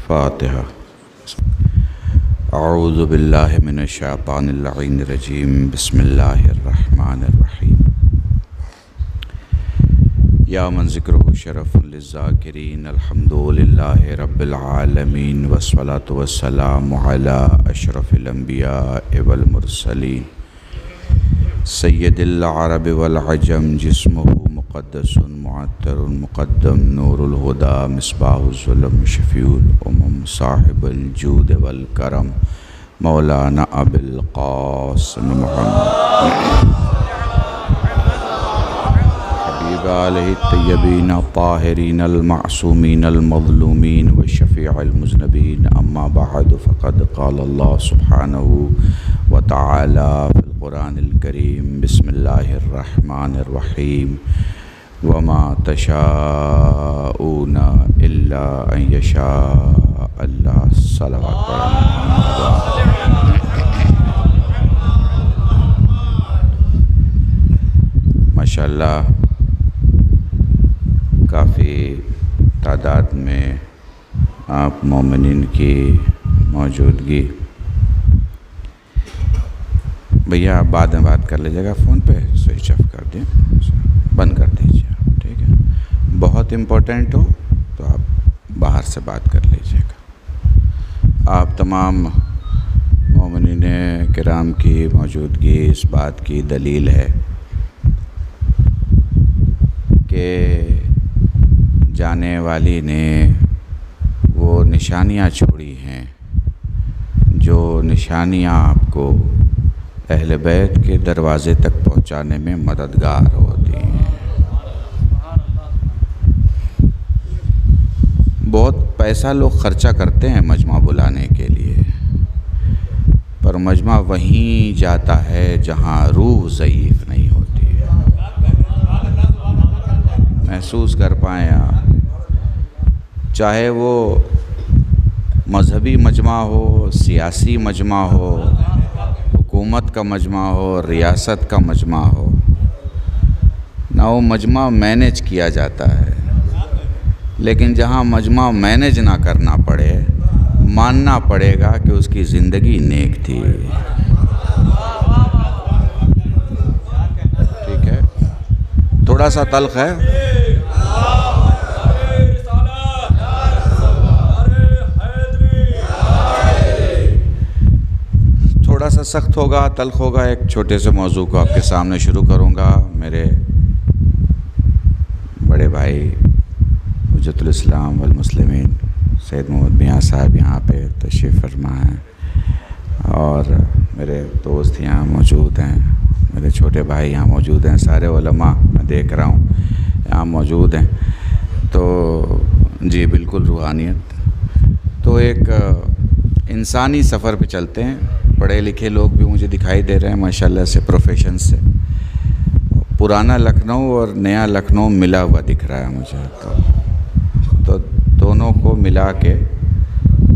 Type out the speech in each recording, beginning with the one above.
فاتحہ۔ اعوذ باللہ من الشیطان اللعین الرجیم، بسم اللہ الرحمن الرحیم۔ یا من ذکرہ شرف للذاکرین، الحمد للہ رب العالمین، والصلاة والسلام علی اشرف الانبیاء والمرسلین، سید العرب والعجم، جسمہ مقدس معطر مقدم، نور الہدا مصباح الظلم، شفیع الامم، صاحب الجود والکرم، مولانا ابو القاسم محمد حبیب علیہ الطیبین الطاہرین المعصومین المظلومین والشفیع المذنبین، اما بعد فقد قال اللہ سبحانہ وتعالی فی القرآن الکریم، بسم اللہ الرحمن الرحیم، وما تشاءون الا ان یشاء اللہ۔ صلوات پڑھیں۔ ماشاءاللہ کافی تعداد میں آپ مومنین کی موجودگی۔ بھیا آپ بعد میں بات کر لیجیے گا، فون پہ سوئچ آف کر دیں، بند کر دیجیے آپ، ٹھیک ہے؟ بہت امپورٹنٹ ہو تو آپ باہر سے بات کر لیجیے گا۔ آپ تمام مومنین کرام کی موجودگی اس بات کی دلیل ہے کہ جانے والی نے وہ نشانیاں چھوڑی ہیں جو نشانیاں آپ کو اہل بیت کے دروازے تک پہنچانے میں مددگار ہوتی ہیں۔ بہت پیسہ لوگ خرچہ کرتے ہیں مجمع بلانے کے لیے، پر مجمع وہیں جاتا ہے جہاں روح ضعیف نہیں ہوتی ہے۔ محسوس کر پائیں آپ، چاہے وہ مذہبی مجمع ہو، سیاسی مجمع ہو، حکومت کا مجمع ہو، ریاست کا مجمع ہو، نہ وہ مجمع مینیج کیا جاتا ہے، لیکن جہاں مجمع مینیج نہ کرنا پڑے، ماننا پڑے گا کہ اس کی زندگی نیک تھی۔ ٹھیک ہے؟ تھوڑا سا تلخ ہے، تھوڑا سا سخت ہوگا، تلخ ہوگا۔ ایک چھوٹے سے موضوع کو آپ کے سامنے شروع کروں گا۔ میرے بڑے بھائی حجت الاسلام والمسلمین سید محمد میاں صاحب یہاں پہ تشریف فرما ہیں، اور میرے دوست یہاں موجود ہیں، میرے چھوٹے بھائی یہاں موجود ہیں، سارے علماء میں دیکھ رہا ہوں یہاں موجود ہیں۔ تو جی بالکل روحانیت تو ایک انسانی سفر پہ چلتے ہیں۔ پڑھے لکھے لوگ بھی مجھے دکھائی دے رہے ہیں ماشاءاللہ سے، پروفیشن سے۔ پرانا لکھنؤ اور نیا لکھنؤ ملا ہوا دکھ رہا ہے مجھے، تو دونوں کو ملا کے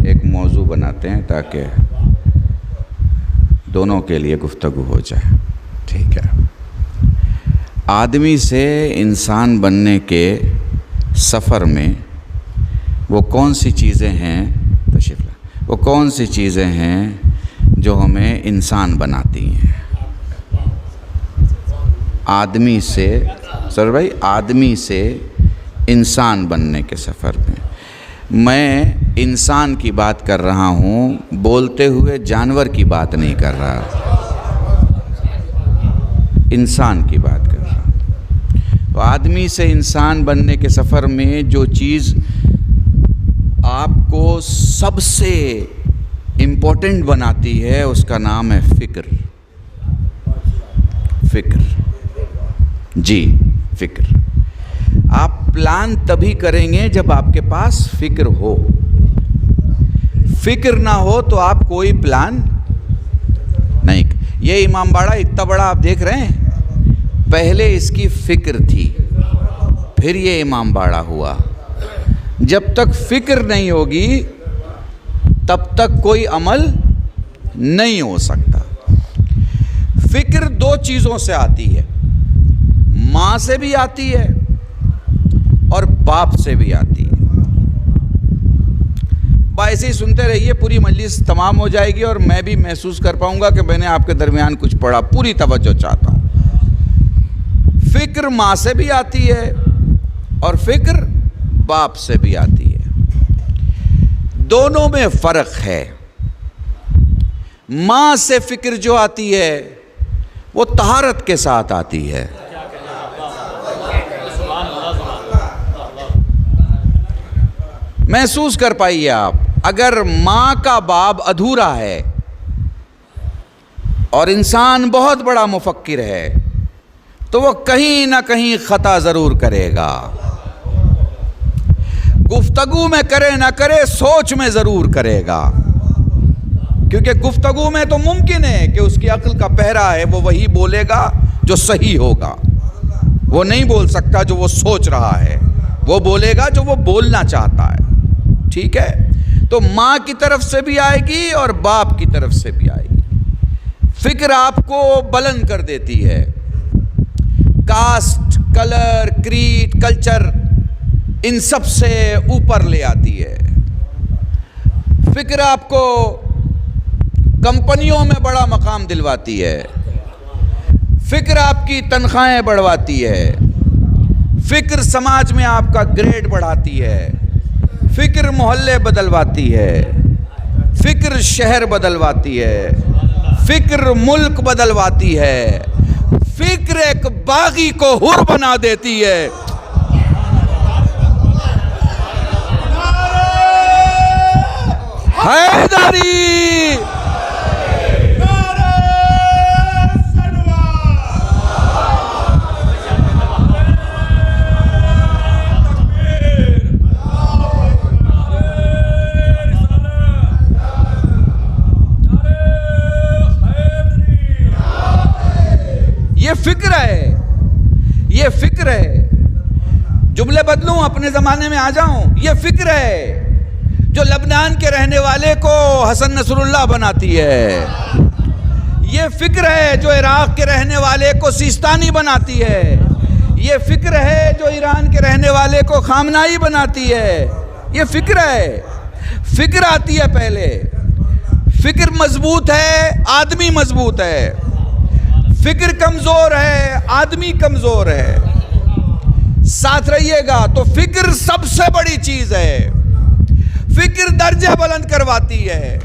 ایک موضوع بناتے ہیں تاکہ دونوں کے لیے گفتگو ہو جائے، ٹھیک ہے؟ آدمی سے انسان بننے کے سفر میں وہ کون سی چیزیں ہیں، وہ کون سی چیزیں ہیں جو ہمیں انسان بناتی ہیں؟ آدمی سے سر بھائی، آدمی سے انسان بننے کے سفر میں انسان کی بات کر رہا ہوں، بولتے ہوئے جانور کی بات نہیں کر رہا، انسان کی بات کر رہا ہوں۔ تو آدمی سے انسان بننے کے سفر میں جو چیز آپ کو سب سے امپورٹنٹ بناتی ہے اس کا نام ہے فکر۔ فکر، جی فکر۔ آپ پلان تبھی کریں گے جب آپ کے پاس فکر ہو۔ فکر نہ ہو تو آپ کوئی پلان نہیں۔ یہ امام باڑہ اتنا بڑا آپ دیکھ رہے ہیں، پہلے اس کی فکر تھی، پھر یہ امام باڑہ ہوا۔ جب تک فکر نہیں ہوگی تب تک کوئی عمل نہیں ہو سکتا۔ فکر دو چیزوں سے آتی ہے، ماں سے بھی آتی ہے اور باپ سے بھی آتی ہے۔ ایسے ہی سنتے رہیے، پوری مجلس تمام ہو جائے گی اور میں بھی محسوس کر پاؤں گا کہ میں نے آپ کے درمیان کچھ پڑھا. پوری توجہ چاہتا ہوں. فکر ماں سے بھی آتی ہے اور فکر باپ سے بھی آتی ہے. دونوں میں فرق ہے. ماں سے فکر جو آتی ہے وہ طہارت کے ساتھ آتی ہے. محسوس کر پائیے آپ، اگر ماں کا باب ادھورا ہے اور انسان بہت بڑا مفکر ہے تو وہ کہیں نہ کہیں خطا ضرور کرے گا. گفتگو میں کرے نہ کرے، سوچ میں ضرور کرے گا. کیونکہ گفتگو میں تو ممکن ہے کہ اس کی عقل کا پہرا ہے، وہ وہی بولے گا جو صحیح ہوگا. وہ نہیں بول سکتا جو وہ سوچ رہا ہے، وہ بولے گا جو وہ بولنا چاہتا ہے. ٹھیک ہے؟ تو ماں کی طرف سے بھی آئے گی اور باپ کی طرف سے بھی آئے گی. فکر آپ کو بلند کر دیتی ہے. کاسٹ، کلر، کریڈ، کلچر، ان سب سے اوپر لے آتی ہے. فکر آپ کو کمپنیوں میں بڑا مقام دلواتی ہے. فکر آپ کی تنخواہیں بڑھواتی ہے. فکر سماج میں آپ کا گریڈ بڑھاتی ہے. فکر محلے بدلواتی ہے. فکر شہر بدلواتی ہے. فکر ملک بدلواتی ہے. فکر ایک باغی کو حر بنا دیتی ہے. حیدری فکر ہے. یہ فکر ہے. جملے بدلوں، اپنے زمانے میں آ جاؤں. یہ فکر ہے جو لبنان کے رہنے والے کو حسن نصر اللہ بناتی ہے. یہ فکر ہے جو عراق کے رہنے والے کو سیستانی بناتی ہے. یہ فکر ہے جو ایران کے رہنے والے کو خامنائی بناتی ہے. یہ فکر ہے. فکر آتی ہے پہلے. فکر مضبوط ہے، آدمی مضبوط ہے. فکر کمزور ہے، آدمی کمزور ہے. ساتھ رہیے گا تو فکر سب سے بڑی چیز ہے. فکر درجے بلند کرواتی ہے.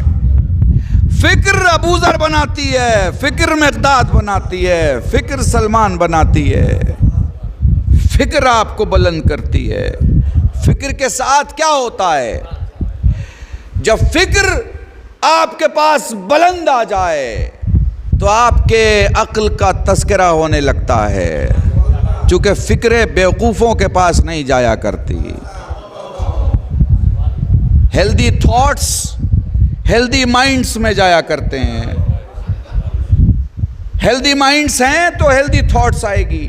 فکر ابوذر بناتی ہے. فکر مقداد بناتی ہے. فکر سلمان بناتی ہے. فکر آپ کو بلند کرتی ہے. فکر کے ساتھ کیا ہوتا ہے؟ جب فکر آپ کے پاس بلند آ جائے تو آپ کے عقل کا تذکرہ ہونے لگتا ہے. چونکہ فکریں بیوقوفوں کے پاس نہیں جایا کرتی. ہیلدی تھاٹس ہیلدی مائنڈس میں جایا کرتے ہیں. ہیلدی مائنڈس ہیں تو ہیلدی تھاٹس آئے گی.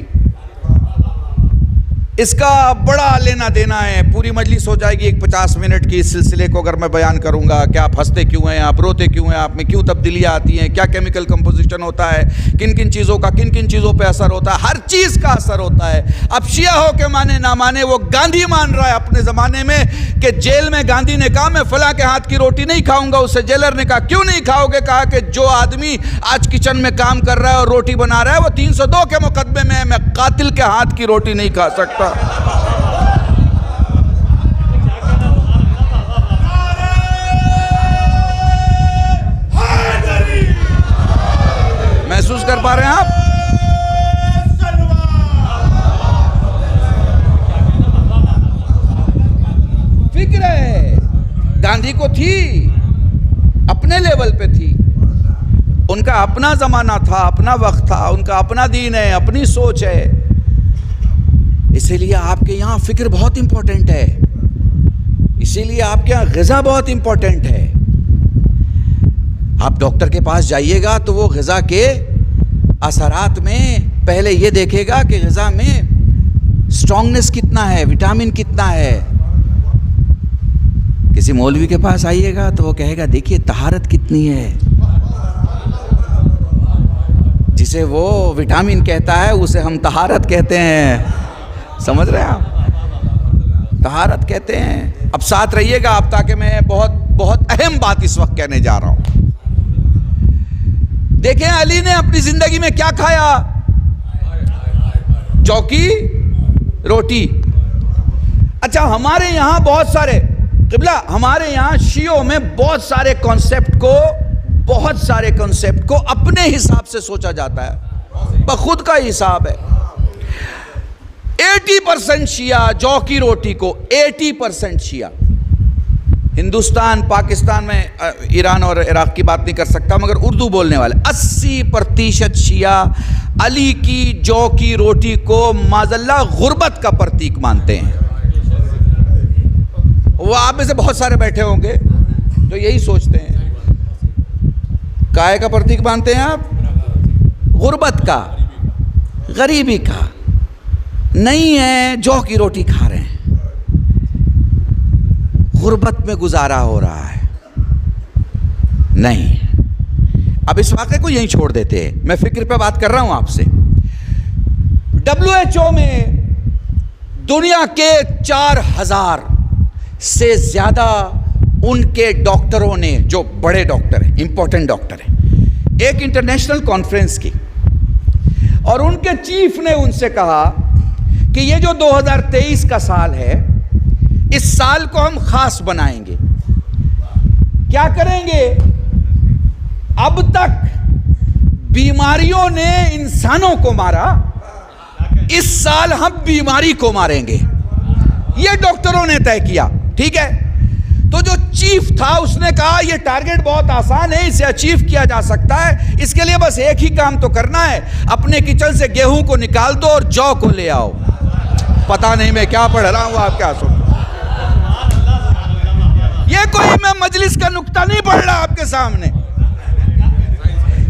اس کا بڑا لینا دینا ہے. پوری مجلس ہو جائے گی ایک 50 منٹ کی. اس سلسلے کو اگر میں بیان کروں گا کہ آپ ہنستے کیوں ہیں، آپ روتے کیوں ہیں، آپ میں کیوں تبدیلیاں آتی ہیں، کیا کیمیکل کمپوزیشن ہوتا ہے، کن کن چیزوں کا کن کن چیزوں پہ اثر ہوتا ہے، ہر چیز کا اثر ہوتا ہے. اب شیعہ ہو کے مانے نہ مانے، وہ گاندھی مان رہا ہے اپنے زمانے میں کہ جیل میں گاندھی نے کہا میں فلاں کے ہاتھ کی روٹی نہیں کھاؤں گا. اس سے جیلر نے کہا کیوں نہیں کھاؤ گے؟ کہا کہ جو آدمی آج کچن میں کام کر رہا ہے اور روٹی بنا رہا ہے وہ 302 کے مقدمے میں ہے. میں قاتل کے ہاتھ کی روٹی نہیں کھا سکتا. محسوس کر پا رہے ہیں آپ؟ فکر ہے. گاندھی کو تھی، اپنے لیول پہ تھی. ان کا اپنا زمانہ تھا، اپنا وقت تھا، ان کا اپنا دین ہے، اپنی سوچ ہے. اسی لیے آپ کے یہاں فکر بہت امپورٹنٹ ہے. اسی لیے آپ کے یہاں غذا بہت امپورٹنٹ ہے. آپ ڈاکٹر کے پاس جائیے گا تو وہ غذا کے اثرات میں پہلے یہ دیکھے گا کہ غذا میں سٹرونگنس کتنا ہے، وٹامن کتنا ہے. کسی مولوی کے پاس آئیے گا تو وہ کہے گا دیکھیے طہارت کتنی ہے. جسے وہ وٹامن کہتا ہے اسے ہم طہارت کہتے ہیں. سمجھ رہے ہیں آپ؟ طہارت کہتے ہیں. اب ساتھ رہیے گا آپ تاکہ میں بہت بہت اہم بات اس وقت کہنے جا رہا ہوں. دیکھیں علی نے اپنی زندگی میں کیا کھایا؟ جو کی روٹی. اچھا ہمارے یہاں بہت سارے قبلہ، ہمارے یہاں شیعوں میں بہت سارے کنسپٹ کو اپنے حساب سے سوچا جاتا ہے، بخود کا حساب ہے. 80% شیعہ جو کی روٹی کو، 80% شیعہ ہندوستان پاکستان میں، ایران اور عراق کی بات نہیں کر سکتا مگر اردو بولنے والے 80% شیعہ علی کی جو کی روٹی کو معاذاللہ غربت کا پرتیک مانتے ہیں. وہ آپ میں سے بہت سارے بیٹھے ہوں گے جو یہی سوچتے ہیں. کائے کا پرتیک مانتے ہیں آپ؟ غربت کا، غریبی کا. نہیں ہے، جو کی روٹی کھا رہے ہیں، غربت میں گزارا ہو رہا ہے. نہیں، اب اس واقعے کو یہیں چھوڑ دیتے ہیں. میں فکر پہ بات کر رہا ہوں آپ سے. WHO میں دنیا کے 4000 سے زیادہ ان کے ڈاکٹروں نے، جو بڑے ڈاکٹر ہیں، امپورٹنٹ ڈاکٹر ہیں، ایک انٹرنیشنل کانفرنس کی اور ان کے چیف نے ان سے کہا کہ یہ جو 2023 کا سال ہے، اس سال کو ہم خاص بنائیں گے. کیا کریں گے؟ اب تک بیماریوں نے انسانوں کو مارا، اس سال ہم بیماری کو ماریں گے. یہ ڈاکٹروں نے طے کیا. ٹھیک ہے، تو جو چیف تھا اس نے کہا یہ ٹارگٹ بہت آسان ہے، اسے اچیو کیا جا سکتا ہے. اس کے لیے بس ایک ہی کام تو کرنا ہے، اپنے کچن سے گیہوں کو نکال دو اور جو کو لے آؤ. پتہ نہیں میں کیا پڑھ رہا ہوں، آپ کیا سن رہے ہیں. یہ کوئی میں مجلس کا نکتہ نہیں پڑھ رہا آپ کے سامنے.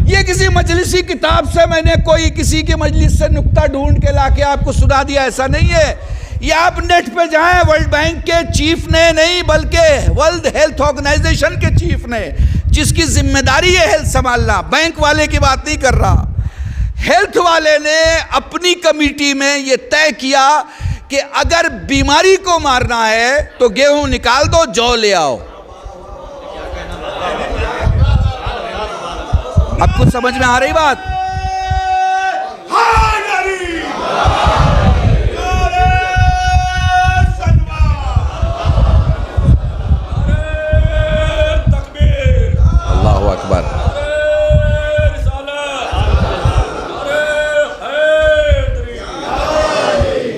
یہ کسی مجلسی کتاب سے میں نے کوئی کسی کے مجلس سے نکتہ ڈھونڈ کے لا کے آپ کو سنا دیا، ایسا نہیں ہے. یہ آپ نیٹ پہ جائیں، ورلڈ بینک کے چیف نے نہیں بلکہ ورلڈ ہیلتھ آرگنائزیشن کے چیف نے، جس کی ذمہ داری ہے ہیلتھ سنبھالنا، بینک والے کی بات نہیں کر رہا، ہیلتھ والے نے اپنی کمیٹی میں یہ طے کیا کہ اگر بیماری کو مارنا ہے تو گیہوں نکال دو، جو لے آؤ. اب کچھ سمجھ میں آ رہی بات؟ اللہ اکبر.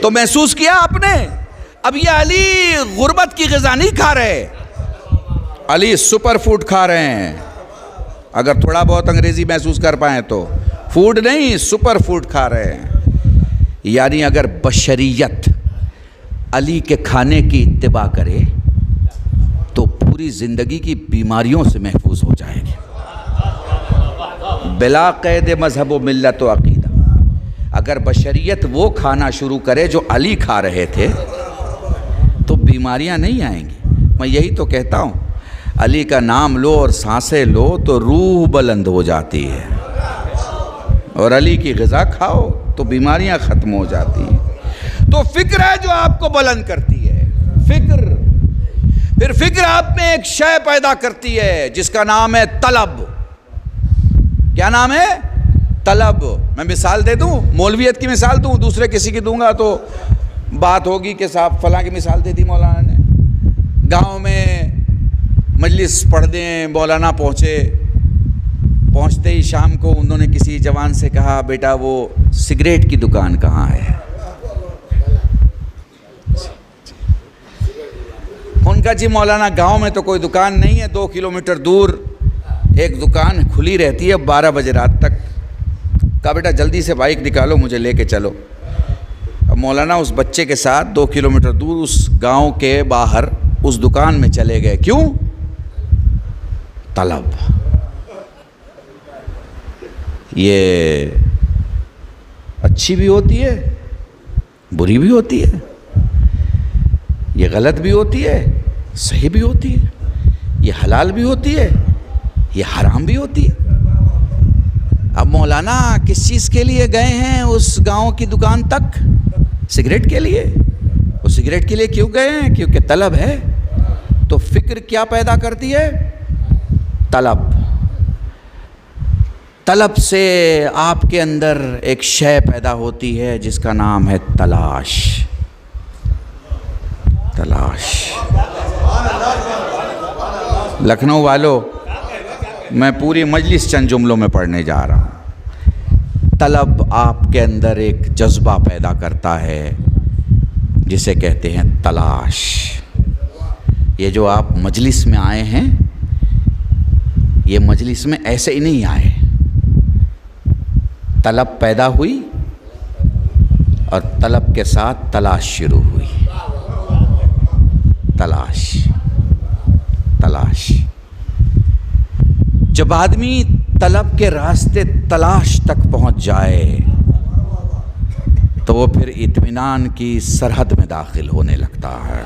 تو محسوس کیا آپ نے؟ اب یہ علی غربت کی غذا نہیں کھا رہے، علی سپر فوڈ کھا رہے ہیں. اگر تھوڑا بہت انگریزی محسوس کر پائیں تو فوڈ نہیں، سپر فوڈ کھا رہے ہیں. یعنی اگر بشریت علی کے کھانے کی اتباع کرے تو پوری زندگی کی بیماریوں سے محفوظ ہو جائے گی، بلا قید مذہب و ملت و عقیدہ. اگر بشریت وہ کھانا شروع کرے جو علی کھا رہے تھے تو بیماریاں نہیں آئیں گی. میں یہی تو کہتا ہوں، علی کا نام لو اور سانسیں لو تو روح بلند ہو جاتی ہے، اور علی کی غذا کھاؤ تو بیماریاں ختم ہو جاتی ہیں. تو فکر ہے جو آپ کو بلند کرتی ہے. فکر، پھر فکر آپ میں ایک شے پیدا کرتی ہے جس کا نام ہے طلب. کیا نام ہے؟ طلب. میں مثال دے دوں، مولویت کی مثال دوں، دوسرے کسی کی دوں گا تو بات ہوگی کہ صاحب فلاں کی مثال دے دی مولانا نے. گاؤں میں مجلس پڑھ دیں، مولانا پہنچتے ہی شام کو انہوں نے کسی جوان سے کہا بیٹا وہ سگریٹ کی دکان کہاں ہے؟ ان کا جی مولانا گاؤں میں تو کوئی دکان نہیں ہے، 2 کلومیٹر دور ایک دکان کھلی رہتی ہے 12 بجے رات تک. کہا بیٹا جلدی سے بائک نکالو، مجھے لے کے چلو. اب مولانا اس بچے کے ساتھ 2 کلومیٹر دور اس گاؤں کے باہر اس دکان میں چلے گئے. کیوں؟ طلب. یہ اچھی بھی ہوتی ہے، بری بھی ہوتی ہے، یہ غلط بھی ہوتی ہے، صحیح بھی ہوتی ہے، یہ حلال بھی ہوتی ہے، یہ حرام بھی ہوتی ہے. اب مولانا کس چیز کے لیے گئے ہیں اس گاؤں کی دکان تک؟ سگریٹ کے لیے. وہ سگریٹ کے لیے کیوں گئے ہیں؟ کیونکہ طلب ہے. تو فکر کیا پیدا کرتی ہے؟ طلب. طلب سے آپ کے اندر ایک شے پیدا ہوتی ہے جس کا نام ہے تلاش. تلاش. لکھنؤ والوں، میں پوری مجلس چند جملوں میں پڑھنے جا رہا ہوں. طلب آپ کے اندر ایک جذبہ پیدا کرتا ہے جسے کہتے ہیں تلاش. یہ جو آپ مجلس میں آئے ہیں، یہ مجلس میں ایسے ہی نہیں آئے. طلب پیدا ہوئی اور طلب کے ساتھ تلاش شروع ہوئی. تلاش تلاش. جب آدمی طلب کے راستے تلاش تک پہنچ جائے تو وہ پھر اطمینان کی سرحد میں داخل ہونے لگتا ہے.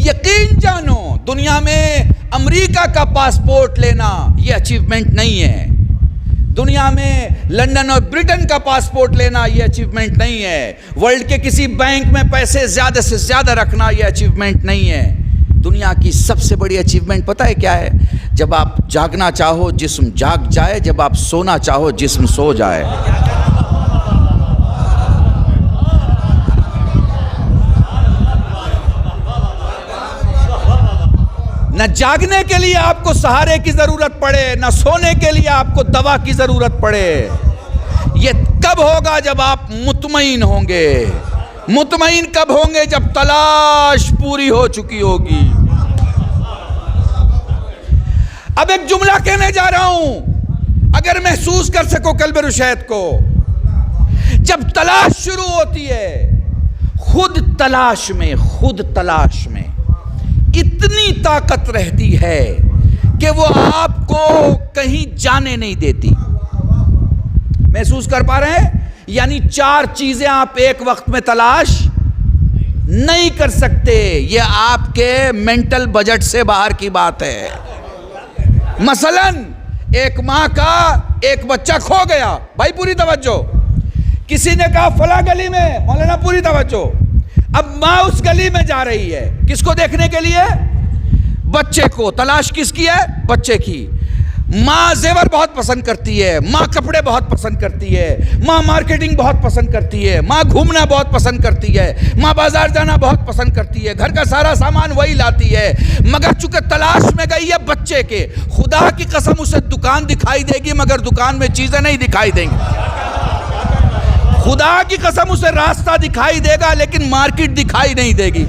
یقین جانو، دنیا میں امریکہ کا پاسپورٹ لینا یہ اچیومنٹ نہیں ہے. دنیا میں لندن اور برٹن کا پاسپورٹ لینا یہ اچیومنٹ نہیں ہے. ورلڈ کے کسی بینک میں پیسے زیادہ سے زیادہ رکھنا یہ اچیومنٹ نہیں ہے. دنیا کی سب سے بڑی اچیومنٹ پتہ ہے کیا ہے؟ جب آپ جاگنا چاہو جسم جاگ جائے، جب آپ سونا چاہو جسم سو جائے. نہ جاگنے کے لیے آپ کو سہارے کی ضرورت پڑے، نہ سونے کے لیے آپ کو دوا کی ضرورت پڑے. یہ کب ہوگا؟ جب آپ مطمئن ہوں گے. مطمئن کب ہوں گے؟ جب تلاش پوری ہو چکی ہوگی. اب ایک جملہ کہنے جا رہا ہوں، اگر محسوس کر سکو قلب رشید کو. جب تلاش شروع ہوتی ہے، خود تلاش میں اتنی طاقت رہتی ہے کہ وہ آپ کو کہیں جانے نہیں دیتی. محسوس کر پا رہے ہیں؟ یعنی 4 چیزیں آپ ایک وقت میں تلاش نہیں کر سکتے. یہ آپ کے مینٹل بجٹ سے باہر کی بات ہے. مثلا ایک ماں کا ایک بچہ کھو گیا. بھائی پوری توجہ. کسی نے کہا فلاں گلی میں، مولانا پوری توجہ. اب ماں اس گلی میں جا رہی ہے، کس کو دیکھنے کے لیے؟ بچے کو. تلاش کس کی ہے؟ بچے کی. ماں زیور بہت پسند کرتی ہے، ماں کپڑے بہت پسند کرتی ہے، ماں مارکیٹنگ بہت پسند کرتی ہے، ماں گھومنا بہت پسند کرتی ہے، ماں بازار جانا بہت پسند کرتی ہے، گھر کا سارا سامان وہی لاتی ہے. مگر چونکہ تلاش میں گئی ہے بچے کے، خدا کی قسم اسے دکان دکھائی دے گی مگر دکان میں چیزیں نہیں دکھائی دیں گی. خدا کی قسم اسے راستہ دکھائی دے گا لیکن مارکیٹ دکھائی نہیں دے گی.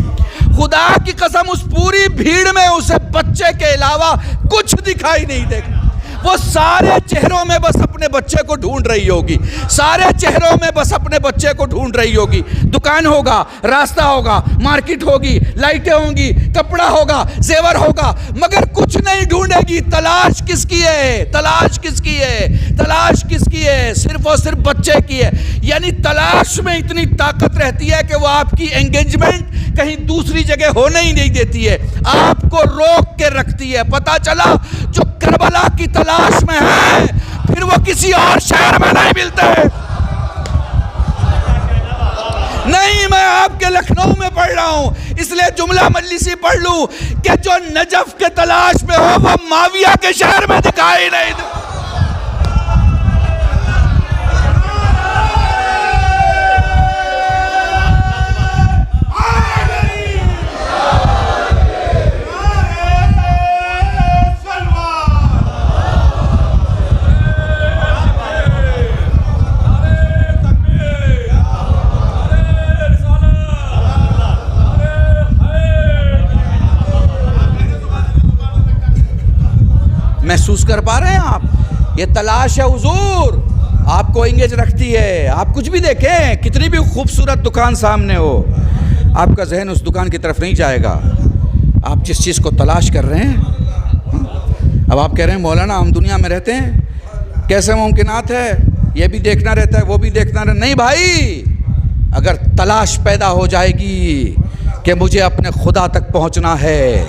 خدا کی قسم اس پوری بھیڑ میں اسے بچے کے علاوہ کچھ دکھائی نہیں دے گا. وہ سارے چہروں میں بس اپنے بچے کو ڈھونڈ رہی ہوگی. سارے چہروں میں بس اپنے بچے کو ڈھونڈ رہی ہوگی. دکان ہوگا، راستہ ہوگا، مارکیٹ ہوگی، لائٹیں ہوں گی، کپڑا ہوگا، زیور ہوگا، مگر کچھ نہیں ڈھونڈے گی. تلاش کس کی ہے؟ تلاش کس کی ہے؟ تلاش کس کی ہے؟ صرف اور صرف بچے کی ہے. یعنی تلاش میں اتنی طاقت رہتی ہے کہ وہ آپ کی انگیجمنٹ کہیں دوسری جگہ ہونے ہی نہیں دیتی ہے، آپ کو روک کے رکھتی ہے. پتا چلا جو کربلا کی تلاش میں ہے پھر وہ کسی اور شہر میں نہیں ملتے. نہیں، میں آپ کے لکھنؤ میں پڑھ رہا ہوں اس لیے جملہ مجلسی پڑھ لوں کہ جو نجف کے تلاش میں ہو وہ معاویہ کے شہر میں دکھائی نہیں دے. محسوس کر پا رہے ہیں آپ؟ یہ تلاش ہے حضور، آپ کو انگیج رکھتی ہے. آپ کچھ بھی دیکھیں، کتنی بھی خوبصورت دکان سامنے ہو، آپ کا ذہن اس دکان کی طرف نہیں جائے گا. آپ جس چیز کو تلاش کر رہے ہیں. اب آپ کہہ رہے ہیں مولانا ہم دنیا میں رہتے ہیں، کیسے ممکنات ہے؟ یہ بھی دیکھنا رہتا ہے، وہ بھی دیکھنا رہتا ہے. نہیں بھائی، اگر تلاش پیدا ہو جائے گی کہ مجھے اپنے خدا تک پہنچنا ہے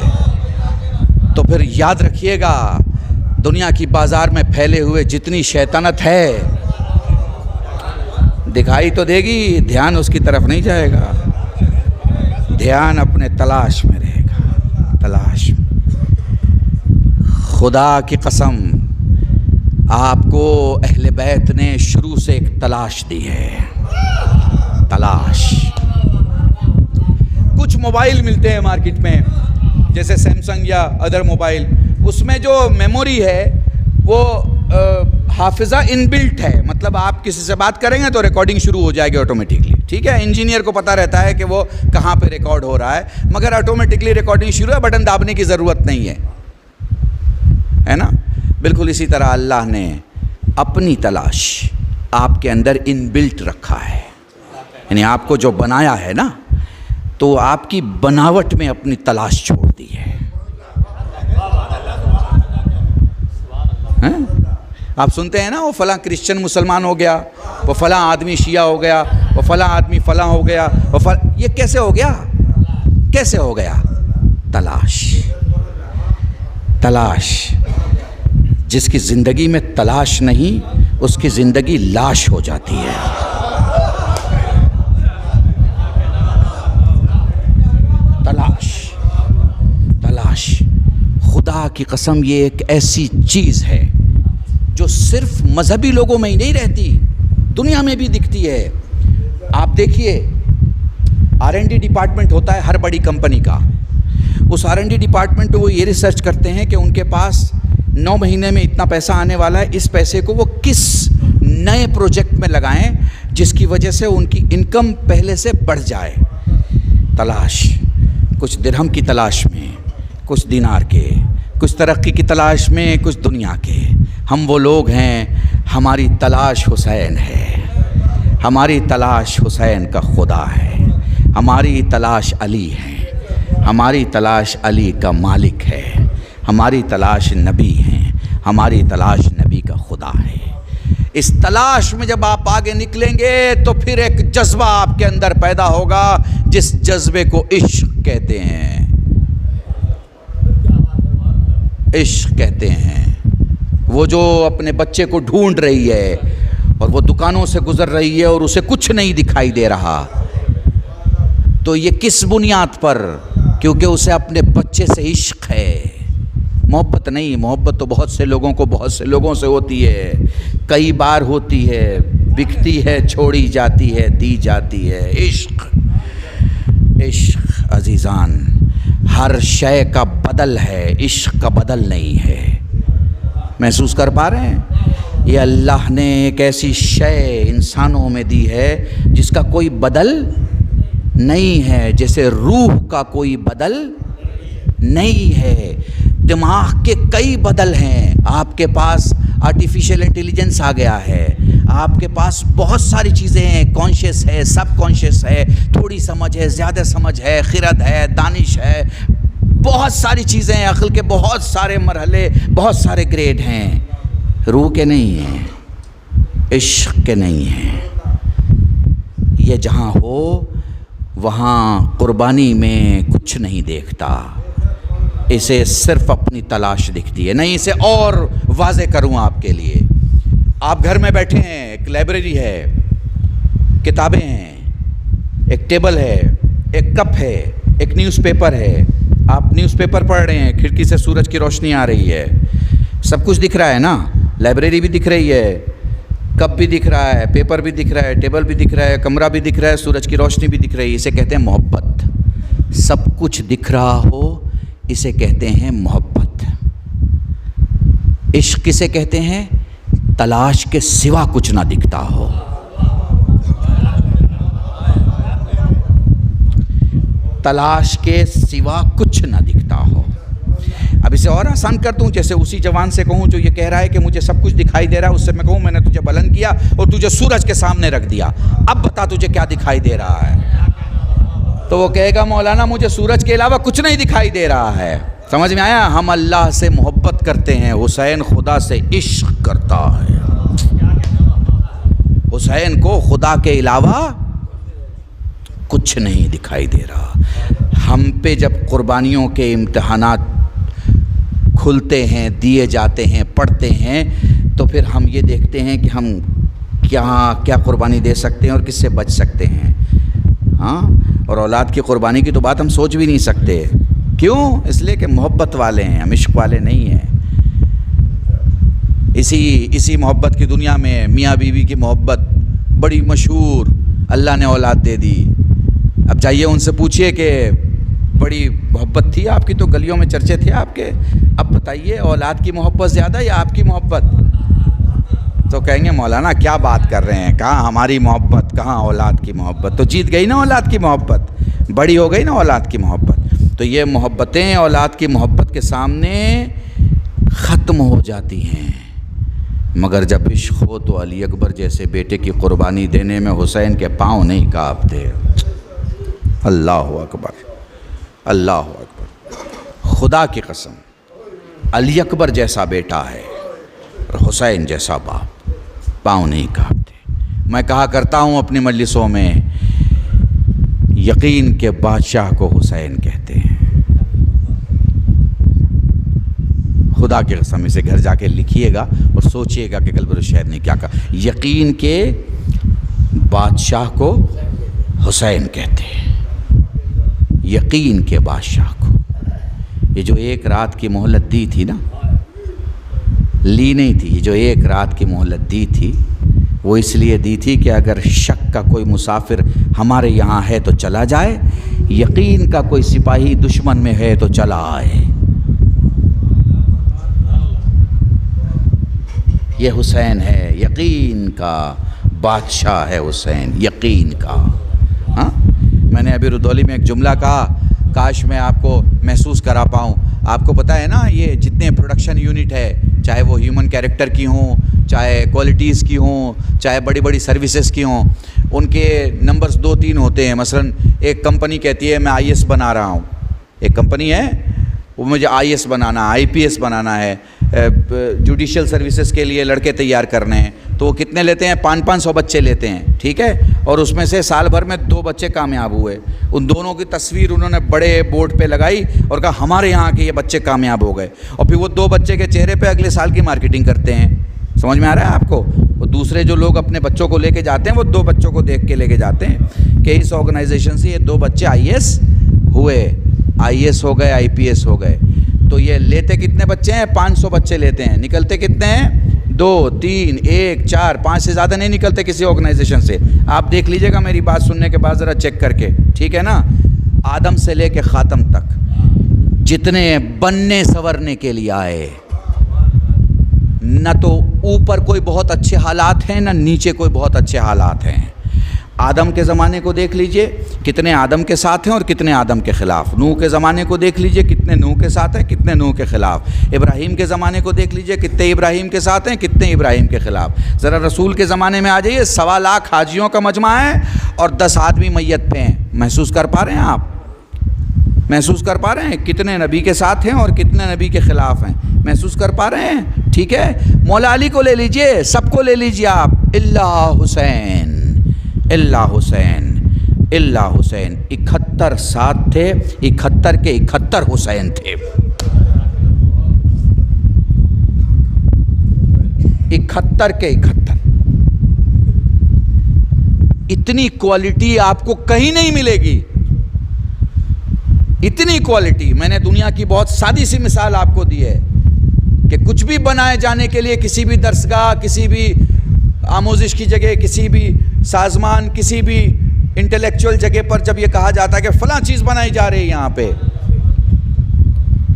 تو پھر یاد رکھیے گا دنیا کی بازار میں پھیلے ہوئے جتنی شیطنت ہے، دکھائی تو دے گی، دھیان اس کی طرف نہیں جائے گا، دھیان اپنے تلاش میں رہے گا، تلاش میں۔ خدا کی قسم آپ کو اہل بیت نے شروع سے ایک تلاش دی ہے، تلاش۔ کچھ موبائل ملتے ہیں مارکیٹ میں جیسے سیمسنگ یا ادر موبائل، اس میں جو میموری ہے وہ حافظہ ان بلٹ ہے، مطلب آپ کسی سے بات کریں گے تو ریکارڈنگ شروع ہو جائے گی آٹومیٹکلی، ٹھیک ہے؟ انجینئر کو پتہ رہتا ہے کہ وہ کہاں پہ ریکارڈ ہو رہا ہے، مگر آٹومیٹکلی ریکارڈنگ شروع ہے، بٹن دابنے کی ضرورت نہیں ہے نا؟ بالکل اسی طرح اللہ نے اپنی تلاش آپ کے اندر ان بلٹ رکھا ہے، یعنی آپ کو جو بنایا ہے نا، تو آپ کی بناوٹ میں اپنی تلاش چھوڑ دی ہے۔ آپ سنتے ہیں نا وہ فلاں کرسچن مسلمان ہو گیا، وہ فلاں آدمی شیعہ ہو گیا، وہ فلاں آدمی فلاں ہو گیا، یہ کیسے ہو گیا؟ کیسے ہو گیا؟ تلاش، تلاش۔ جس کی زندگی میں تلاش نہیں، اس کی زندگی لاش ہو جاتی ہے۔ تلاش، تلاش۔ خدا کی قسم یہ ایک ایسی چیز ہے جو صرف مذہبی لوگوں میں ہی نہیں رہتی، دنیا میں بھی دکھتی ہے۔ آپ دیکھیے R&D ڈپارٹمنٹ ہوتا ہے ہر بڑی کمپنی کا، اس R&D ڈپارٹمنٹ میں وہ یہ ریسرچ کرتے ہیں کہ ان کے پاس 9 مہینے میں اتنا پیسہ آنے والا ہے، اس پیسے کو وہ کس نئے پروجیکٹ میں لگائیں جس کی وجہ سے ان کی انکم پہلے سے بڑھ جائے۔ تلاش، کچھ درہم کی تلاش میں، کچھ دینار کے، کچھ ترقی کی تلاش میں، کچھ دنیا کے۔ ہم وہ لوگ ہیں، ہماری تلاش حسین ہے، ہماری تلاش حسین کا خدا ہے، ہماری تلاش علی ہے، ہماری تلاش علی کا مالک ہے، ہماری تلاش نبی ہیں، ہماری تلاش نبی کا خدا ہے۔ اس تلاش میں جب آپ آگے نکلیں گے تو پھر ایک جذبہ آپ کے اندر پیدا ہوگا جس جذبے کو عشق کہتے ہیں، عشق کہتے ہیں۔ وہ جو اپنے بچے کو ڈھونڈ رہی ہے اور وہ دکانوں سے گزر رہی ہے اور اسے کچھ نہیں دکھائی دے رہا، تو یہ کس بنیاد پر؟ کیونکہ اسے اپنے بچے سے عشق ہے، محبت نہیں۔ محبت تو بہت سے لوگوں کو بہت سے لوگوں سے ہوتی ہے، کئی بار ہوتی ہے، بکتی ہے، چھوڑی جاتی ہے، دی جاتی ہے۔ عشق، عشق عزیزان ہر شے کا بدل ہے، عشق کا بدل نہیں ہے۔ محسوس کر پا رہے ہیں؟ یہ اللہ نے ایک ایسی شے انسانوں میں دی ہے جس کا کوئی بدل نہیں ہے، جیسے روح کا کوئی بدل نہیں ہے۔ دماغ کے کئی بدل ہیں، آپ کے پاس آرٹیفیشل انٹیلیجنس آ گیا ہے، آپ کے پاس بہت ساری چیزیں ہیں، کانشیس ہے، سب کانشیس ہے، تھوڑی سمجھ ہے، زیادہ سمجھ ہے، خرد ہے، دانش ہے، بہت ساری چیزیں ہیں، عقل کے بہت سارے مرحلے، بہت سارے گریڈ ہیں۔ روح کے نہیں ہیں، عشق کے نہیں ہیں۔ یہ جہاں ہو وہاں قربانی میں کچھ نہیں دیکھتا، اسے صرف اپنی تلاش دکھتی ہے۔ نہیں، اسے اور واضح کروں آپ کے لیے۔ آپ گھر میں بیٹھے ہیں، ایک لائبریری ہے، کتابیں ہیں، ایک ٹیبل ہے، ایک کپ ہے، ایک نیوز پیپر ہے، آپ نیوز پیپر پڑھ رہے ہیں، کھڑکی سے سورج کی روشنی آ رہی ہے، سب کچھ دکھ رہا ہے نا، لائبریری بھی دکھ رہی ہے، کپ بھی دکھ رہا ہے، پیپر بھی دکھ رہا ہے، ٹیبل بھی دکھ رہا ہے، کمرہ بھی دکھ رہا ہے، سورج کی روشنی بھی دکھ رہی ہے۔ اسے کہتے ہیں محبت۔ سب کچھ دکھ رہا ہو اسے کہتے ہیں محبت۔ عشق کسے کہتے ہیں؟ تلاش کے سوا کچھ نہ دکھتا ہو۔ تلاش کے سوا کچھ نہ دکھتا ہو۔ اب اسے اور آسان کر دوں، جیسے اسی جوان سے کہوں جو یہ کہہ رہا ہے کہ مجھے سب کچھ دکھائی دے رہا ہے، اس سے میں کہوں میں نے تجھے بلند کیا اور تجھے سورج کے سامنے رکھ دیا، اب بتا تجھے کیا دکھائی دے رہا ہے؟ تو وہ کہے گا مولانا مجھے سورج کے علاوہ کچھ نہیں دکھائی دے رہا ہے۔ سمجھ میں آیا؟ ہم اللہ سے محبت کرتے ہیں، حسین خدا سے عشق کرتا ہے۔ حسین کو خدا کے علاوہ کچھ نہیں دکھائی دے رہا۔ ہم پہ جب قربانیوں کے امتحانات کھلتے ہیں، دیے جاتے ہیں، پڑھتے ہیں، تو پھر ہم یہ دیکھتے ہیں کہ ہم کیا قربانی دے سکتے ہیں اور کس سے بچ سکتے ہیں. ہاں، اور اولاد کی قربانی کی تو بات ہم سوچ بھی نہیں سکتے. کیوں؟ اس لیے کہ محبت والے ہیں ہم، عشق والے نہیں ہیں. اسی محبت کی دنیا میں میاں بیوی کی محبت بڑی مشہور، اللہ نے اولاد دے دی. اب جائیے ان سے پوچھئے کہ بڑی محبت تھی آپ کی تو گلیوں میں چرچے تھے آپ کے، اب بتائیے اولاد کی محبت زیادہ یا آپ کی محبت؟ تو کہیں گے مولانا کیا بات کر رہے ہیں، کہاں ہماری محبت کہاں اولاد کی محبت. تو جیت گئی نا اولاد کی محبت، بڑی ہو گئی نا اولاد کی محبت. تو یہ محبتیں اولاد کی محبت کے سامنے ختم ہو جاتی ہیں. مگر جب عشق ہو تو علی اکبر جیسے بیٹے کی قربانی دینے میں حسین کے پاؤں نہیں کانپتے. اللہ اکبر، اللہ اکبر. خدا کی قسم علی اکبر جیسا بیٹا ہے اور حسین جیسا باپ، پاؤں نہیں کانپتے. میں کہا کرتا ہوں اپنی مجلسوں میں، یقین کے بادشاہ کو حسین کہتے ہیں. خدا کی قسم اسے گھر جا کے لکھیے گا اور سوچئے گا کہ قلب الشہید نے کیا کہا. یقین کے بادشاہ کو حسین کہتے ہیں، یقین کے بادشاہ کو. یہ جو ایک رات کی مہلت دی تھی نا، لی نہیں تھی، یہ جو ایک رات کی مہلت دی تھی وہ اس لیے دی تھی کہ اگر شک کا کوئی مسافر ہمارے یہاں ہے تو چلا جائے، یقین کا کوئی سپاہی دشمن میں ہے تو چلا آئے. یہ حسین ہے، یقین کا بادشاہ ہے حسین، یقین کا. ہاں، میں نے ابھی رودولی میں ایک جملہ کہا، کاش میں آپ کو محسوس کرا پاؤں. آپ کو پتہ ہے نا یہ جتنے پروڈکشن یونٹ ہے، چاہے وہ ہیومن کیریکٹر کی ہوں، چاہے کوالٹیز کی ہوں، چاہے بڑی بڑی سروسز کی ہوں، ان کے نمبرز 2-3 ہوتے ہیں. مثلا ایک کمپنی کہتی ہے میں IAS بنا رہا ہوں، ایک کمپنی ہے وہ مجھے IAS بنانا، IPS بنانا ہے، جوڈیشل سروسز کے لیے لڑکے تیار کرنے ہیں. تو وہ کتنے لیتے ہیں؟ 500 بچے لیتے ہیں، ٹھیک ہے. اور اس میں سے سال بھر میں 2 بچے کامیاب ہوئے. ان دونوں کی تصویر انہوں نے بڑے بورڈ پہ لگائی اور کہا ہمارے یہاں کے یہ بچے کامیاب ہو گئے. اور پھر وہ 2 بچے کے چہرے پہ اگلے سال کی مارکیٹنگ کرتے ہیں. سمجھ میں آ رہا ہے آپ کو؟ وہ دوسرے جو لوگ اپنے بچوں کو لے کے جاتے ہیں وہ 2 بچوں کو دیکھ کے لے کے جاتے ہیں کہ اس آرگنائزیشن سے یہ 2 بچے IAS ہوئے، IAS ہو گئے، IPS ہو گئے. تو یہ لیتے کتنے بچے ہیں؟ 500 بچے لیتے ہیں. نکلتے کتنے ہیں؟ 2 3 1 4 5 سے زیادہ نہیں نکلتے کسی آرگنائزیشن سے. آپ دیکھ لیجئے گا میری بات سننے کے بعد ذرا چیک کر کے، ٹھیک ہے نا. آدم سے لے کے خاتم تک جتنے بننے سنورنے کے لیے آئے، نہ تو اوپر کوئی بہت اچھے حالات ہیں نہ نیچے کوئی بہت اچھے حالات ہیں. آدم کے زمانے کو دیکھ لیجئے کتنے آدم کے ساتھ ہیں اور کتنے آدم کے خلاف. نوح کے زمانے کو دیکھ لیجئے کتنے نوح کے ساتھ ہیں، کتنے نوح کے خلاف. ابراہیم کے زمانے کو دیکھ لیجئے کتنے ابراہیم کے ساتھ ہیں، کتنے ابراہیم کے خلاف. ذرا رسول کے زمانے میں آ جائیے، 1.25 لاکھ حاجیوں کا مجمع ہے اور 10 آدمی میت پہ ہیں. محسوس کر پا رہے ہیں آپ؟ محسوس کر پا رہے ہیں کتنے نبی کے ساتھ ہیں اور کتنے نبی کے خلاف ہیں؟ محسوس کر پا رہے ہیں؟ ٹھیک ہے. مولا علی کو لے لیجئے، سب کو لے لیجئے آپ، اللہ حسین، اللہ حسین، اللہ حسین. 71 ساتھ تھے، 71 کے 71 حسین تھے. 71 کے 71. اتنی کوالٹی آپ کو کہیں نہیں ملے گی، اتنی کوالٹی. میں نے دنیا کی بہت سادی سی مثال آپ کو دی ہے کہ کچھ بھی بنائے جانے کے لیے کسی بھی درسگاہ، کسی بھی آموزش کی جگہ، کسی بھی سازمان، کسی بھی انٹلیکچول جگہ پر جب یہ کہا جاتا ہے کہ فلاں چیز بنائی جا رہی ہے یہاں پہ،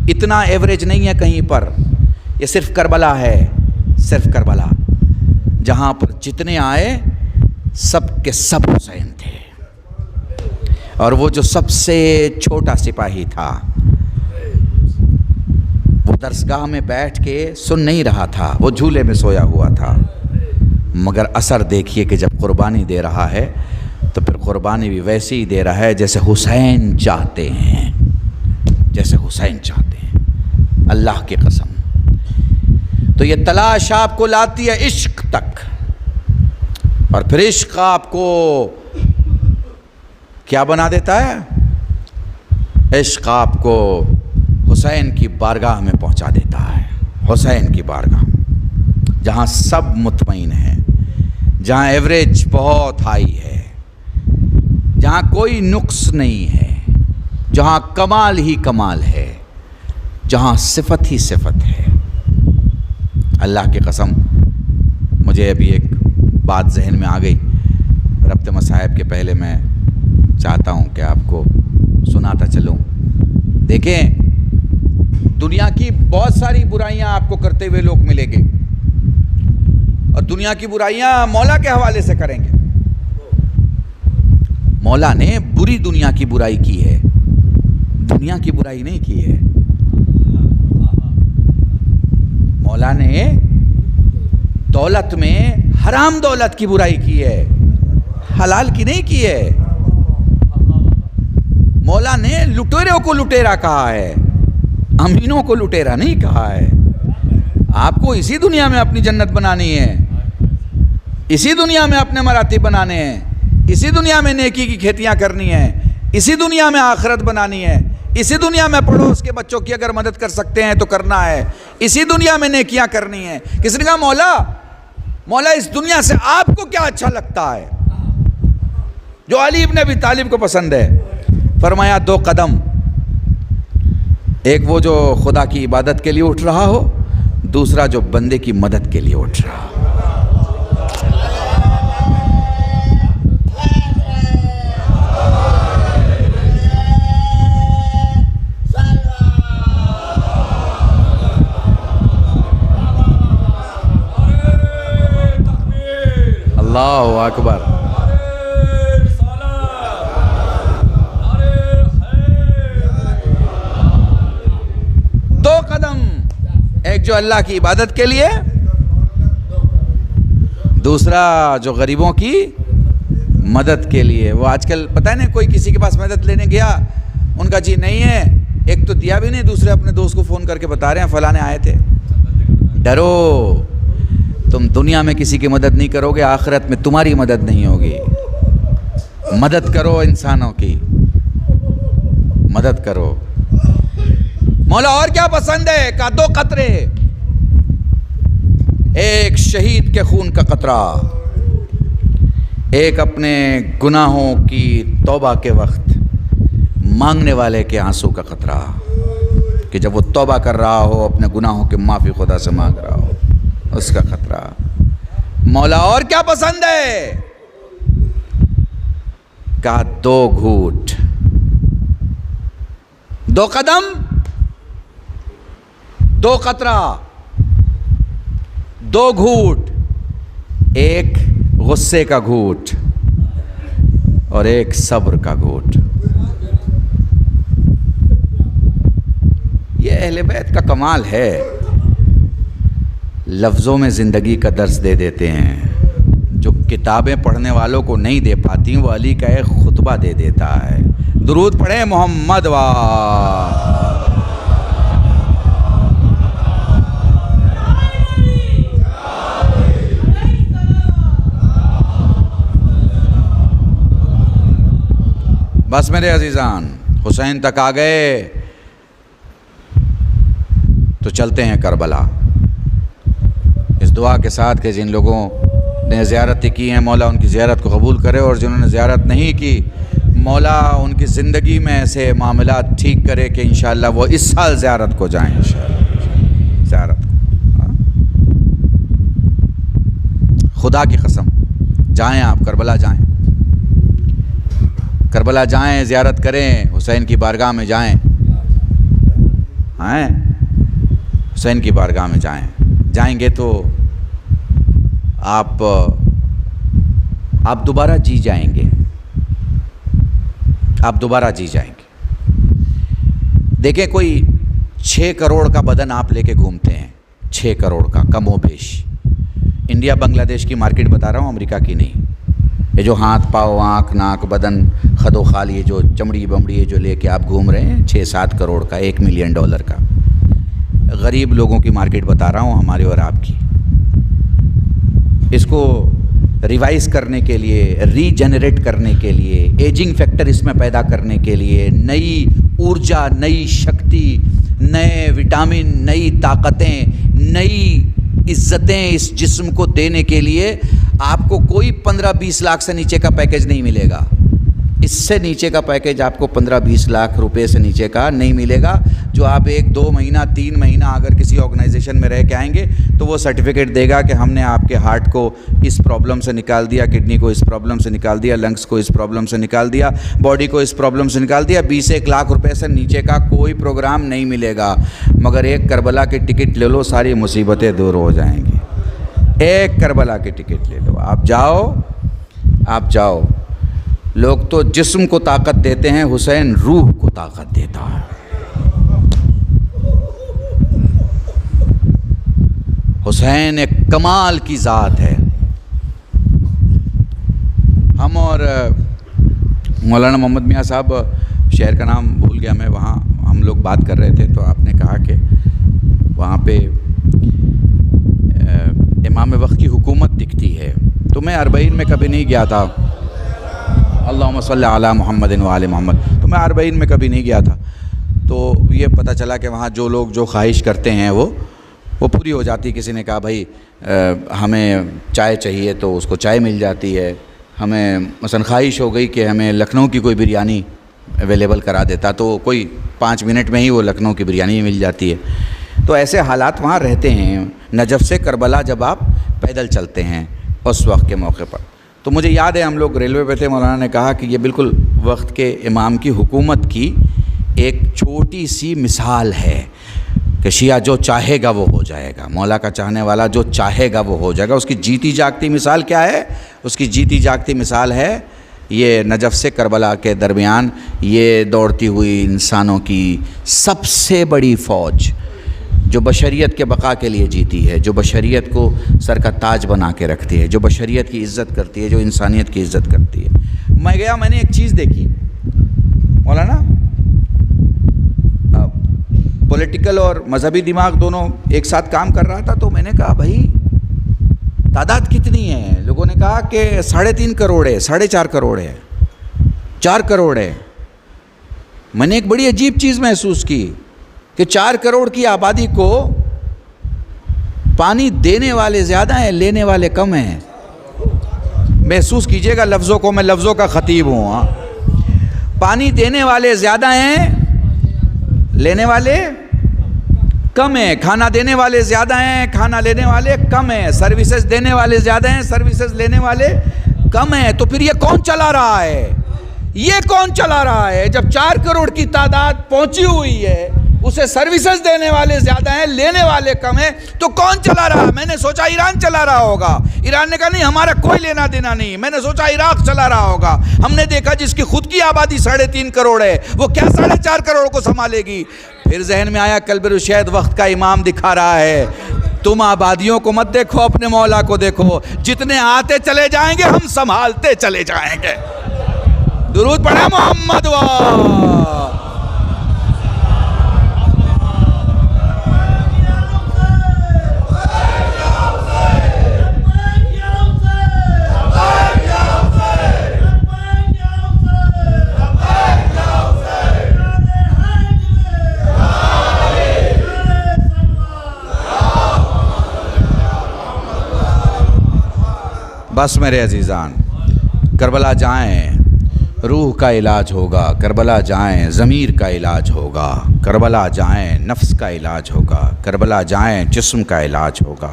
اتنا ایوریج نہیں ہے کہیں پر. یہ صرف کربلا ہے، صرف کربلا، جہاں پر جتنے آئے سب کے سب حسین تھے. اور وہ جو سب سے چھوٹا سپاہی تھا وہ درسگاہ میں بیٹھ کے سن نہیں رہا تھا، وہ جھولے میں سویا ہوا تھا. مگر اثر دیکھیے کہ جب قربانی دے رہا ہے تو پھر قربانی بھی ویسے ہی دے رہا ہے جیسے حسین چاہتے ہیں، جیسے حسین چاہتے ہیں. اللہ کی قسم. تو یہ تلاش آپ کو لاتی ہے عشق تک، اور پھر عشق آپ کو کیا بنا دیتا ہے؟ عشق آپ کو حسین کی بارگاہ میں پہنچا دیتا ہے. حسین کی بارگاہ جہاں سب مطمئن ہیں، جہاں ایوریج بہت ہائی ہے، جہاں کوئی نقص نہیں ہے، جہاں کمال ہی کمال ہے، جہاں صفت ہی صفت ہے۔ اللہ کی قسم مجھے ابھی ایک بات ذہن میں آ گئی، ربط مصائب کے پہلے میں چاہتا ہوں کہ آپ کو سناتا چلوں۔ دیکھیں، دنیا کی بہت ساری برائیاں آپ کو کرتے ہوئے لوگ ملیں گے، اور دنیا کی برائیاں مولا کے حوالے سے کریں گے۔ مولا نے بری دنیا کی برائی کی ہے، دنیا کی برائی نہیں کی ہے۔ مولا نے دولت میں حرام دولت کی برائی کی ہے، حلال کی نہیں کی ہے۔ مولا نے لٹیروں کو لٹیرا کہا ہے، امینوں کو لٹیرا نہیں کہا ہے۔ آپ کو اسی دنیا میں اپنی جنت بنانی ہے، اسی دنیا میں اپنے مراتب بنانے ہیں، اسی دنیا میں نیکی کی کھیتیاں کرنی ہیں، اسی دنیا میں آخرت بنانی ہے، اسی دنیا میں پڑوس کے بچوں کی اگر مدد کر سکتے ہیں تو کرنا ہے، اسی دنیا میں نیکیاں کرنی ہیں۔ کسی نے کہا مولا اس دنیا سے آپ کو کیا اچھا لگتا ہے جو علی ابن ابی طالب کو پسند ہے؟ فرمایا 2 قدم، ایک وہ جو خدا کی عبادت کے لیے اٹھ رہا ہو، دوسرا جو بندے کی مدد کے لیے اٹھ رہا ہو۔ اللہ اکبر۔ ایک جو اللہ کی عبادت کے لیے، دوسرا جو غریبوں کی مدد کے لیے۔ وہ آج کل پتہ نہیں، کوئی کسی کے پاس مدد لینے گیا، ان کا جی نہیں ہے، ایک تو دیا بھی نہیں، دوسرے اپنے دوست کو فون کر کے بتا رہے ہیں فلانے آئے تھے۔ ڈرو، تم دنیا میں کسی کی مدد نہیں کرو گے، آخرت میں تمہاری مدد نہیں ہوگی۔ مدد کرو، انسانوں کی مدد کرو۔ مولا اور کیا پسند ہے؟ کہا 2 قطرے، ایک شہید کے خون کا قطرہ، ایک اپنے گناہوں کی توبہ کے وقت مانگنے والے کے آنسو کا قطرہ، کہ جب وہ توبہ کر رہا ہو، اپنے گناہوں کے معافی خدا سے مانگ رہا ہو، اس کا قطرہ۔ مولا اور کیا پسند ہے؟ کہا 2 گھوٹ، 2 قدم، 2 قطرہ، 2 گھوٹ، ایک غصے کا گھوٹ اور ایک صبر کا گھوٹ۔ یہ اہل بیت کا کمال ہے، لفظوں میں زندگی کا درس دے دیتے ہیں، جو کتابیں پڑھنے والوں کو نہیں دے پاتی، وہ علی کا ایک خطبہ دے دیتا ہے۔ درود پڑھیں محمد وا۔ بس میرے عزیزان، حسین تک آ گئے تو چلتے ہیں کربلا، اس دعا کے ساتھ کہ جن لوگوں نے زیارت کی ہیں مولا ان کی زیارت کو قبول کرے، اور جنہوں نے زیارت نہیں کی مولا ان کی زندگی میں ایسے معاملات ٹھیک کرے کہ انشاءاللہ وہ اس سال زیارت کو جائیں، انشاءاللہ زیارت کو۔ خدا کی قسم جائیں، آپ کربلا جائیں، کربلا جائیں، زیارت کریں، حسین کی بارگاہ میں جائیں، حسین کی بارگاہ میں جائیں گے تو آپ دوبارہ جی جائیں گے، آپ دوبارہ جی جائیں گے۔ دیکھیں، کوئی 6 کروڑ کا بدن آپ لے کے گھومتے ہیں، 6 کروڑ کا کم و بیش۔ انڈیا بنگلہ دیش کی مارکیٹ بتا رہا ہوں، امریکہ کی نہیں۔ یہ جو ہاتھ پاؤ آنکھ ناک بدن خد و خال، یہ جو چمڑی بمڑی یہ جو لے کے آپ گھوم رہے ہیں، 6-7 کروڑ کا، $1 ملین کا، غریب لوگوں کی مارکیٹ بتا رہا ہوں، ہمارے اور آپ کی۔ اس کو ریوائز کرنے کے لیے، ری جنریٹ کرنے کے لیے، ایجنگ فیکٹر اس میں پیدا کرنے کے لیے، نئی ارجا، نئی شکتی، نئے وٹامن، نئی طاقتیں، نئی عزتیں اس جسم کو دینے کے لیے آپ کو کوئی 15-20 لاکھ سے نیچے کا پیکیج نہیں ملے گا. اس سے نیچے کا پیکیج آپ کو 15-20 لاکھ روپے سے نیچے کا نہیں ملے گا. جو آپ 1-2 مہینہ 3 مہینہ اگر کسی آرگنائزیشن میں رہ کے آئیں گے تو وہ سرٹیفکیٹ دے گا کہ ہم نے آپ کے ہارٹ کو اس پرابلم سے نکال دیا, کڈنی کو اس پرابلم سے نکال دیا, لنگس کو اس پرابلم سے نکال دیا, باڈی کو اس پرابلم سے نکال دیا. 20-1 لاکھ روپے سے نیچے کا کوئی پروگرام نہیں ملے گا. مگر ایک کربلا کی ٹکٹ لے لو, ساری مصیبتیں دور ہو جائیں گی. ایک کربلا کی ٹکٹ لے لو, آپ جاؤ. لوگ تو جسم کو طاقت دیتے ہیں, حسین روح کو طاقت دیتا ہے. حسین ایک کمال کی ذات ہے. ہم اور مولانا محمد میاں صاحب, شہر کا نام بھول گیا میں, وہاں ہم لوگ بات کر رہے تھے تو آپ نے کہا کہ وہاں پہ امام وقت کی حکومت دکھتی ہے. تو میں اربعین میں کبھی نہیں گیا تھا, اللہم صلی علی محمد و آل محمد, تو میں اربعین میں کبھی نہیں گیا تھا. تو یہ پتہ چلا کہ وہاں جو لوگ جو خواہش کرتے ہیں وہ پوری ہو جاتی. کسی نے کہا بھائی ہمیں چائے چاہیے تو اس کو چائے مل جاتی ہے. ہمیں مثلا خواہش ہو گئی کہ ہمیں لکھنؤ کی کوئی بریانی اویلیبل کرا دیتا تو کوئی 5 منٹ میں ہی وہ لکھنؤ کی بریانی مل جاتی ہے. تو ایسے حالات وہاں رہتے ہیں. نجف سے کربلا جب آپ پیدل چلتے ہیں اس وقت کے موقع پر, تو مجھے یاد ہے ہم لوگ ریلوے پہ تھے, مولانا نے کہا کہ یہ بالکل وقت کے امام کی حکومت کی ایک چھوٹی سی مثال ہے کہ شیعہ جو چاہے گا وہ ہو جائے گا. مولا کا چاہنے والا جو چاہے گا وہ ہو جائے گا. اس کی جیتی جاگتی مثال کیا ہے؟ اس کی جیتی جاگتی مثال ہے یہ نجف سے کربلا کے درمیان یہ دوڑتی ہوئی انسانوں کی سب سے بڑی فوج جو بشریت کے بقا کے لیے جیتی ہے, جو بشریت کو سر کا تاج بنا کے رکھتی ہے, جو بشریت کی عزت کرتی ہے, جو انسانیت کی عزت کرتی ہے. میں گیا, میں نے ایک چیز دیکھی مولانا, پولیٹیکل اور مذہبی دماغ دونوں ایک ساتھ کام کر رہا تھا. تو میں نے کہا بھائی تعداد کتنی ہے؟ لوگوں نے کہا کہ 3.5 کروڑ ہے, 4.5 کروڑ ہے, 4 کروڑ ہے. میں نے ایک بڑی عجیب چیز محسوس کی کہ 4 کروڑ کی آبادی کو پانی دینے والے زیادہ ہیں, لینے والے کم ہیں. محسوس کیجئے گا لفظوں کو, میں لفظوں کا خطیب ہوں. پانی دینے والے زیادہ ہیں, لینے والے کم ہیں. کھانا دینے والے زیادہ ہیں, کھانا لینے والے کم ہیں. سروسز دینے والے زیادہ ہیں, سروسز لینے والے کم ہیں. تو پھر یہ کون چلا رہا ہے؟ یہ کون چلا رہا ہے؟ جب 4 کروڑ کی تعداد پہنچی ہوئی ہے, اسے سروسز دینے والے زیادہ ہیں, لینے والے کم ہیں, تو کون چلا رہا ہے؟ میں نے سوچا ایران چلا رہا ہوگا. ایران نے کہا نہیں ہمارا کوئی لینا دینا نہیں. میں نے سوچا عراق چلا رہا ہوگا. ہم نے دیکھا جس کی خود کی آبادی 3.5 کروڑ ہے وہ کیا 4.5 کروڑ کو سنبھالے گی؟ پھر ذہن میں آیا قلب رشید وقت کا امام دکھا رہا ہے, تم آبادیوں کو مت دیکھو, اپنے مولا کو دیکھو. جتنے آتے چلے جائیں گے ہم سنبھالتے چلے جائیں گے. درود پڑھا محمد بس میرے عزیزان, کربلا جائیں, روح کا علاج ہوگا. کربلا جائیں, ضمیر کا علاج ہوگا. کربلا جائیں, نفس کا علاج ہوگا. کربلا جائیں, جسم کا علاج ہوگا.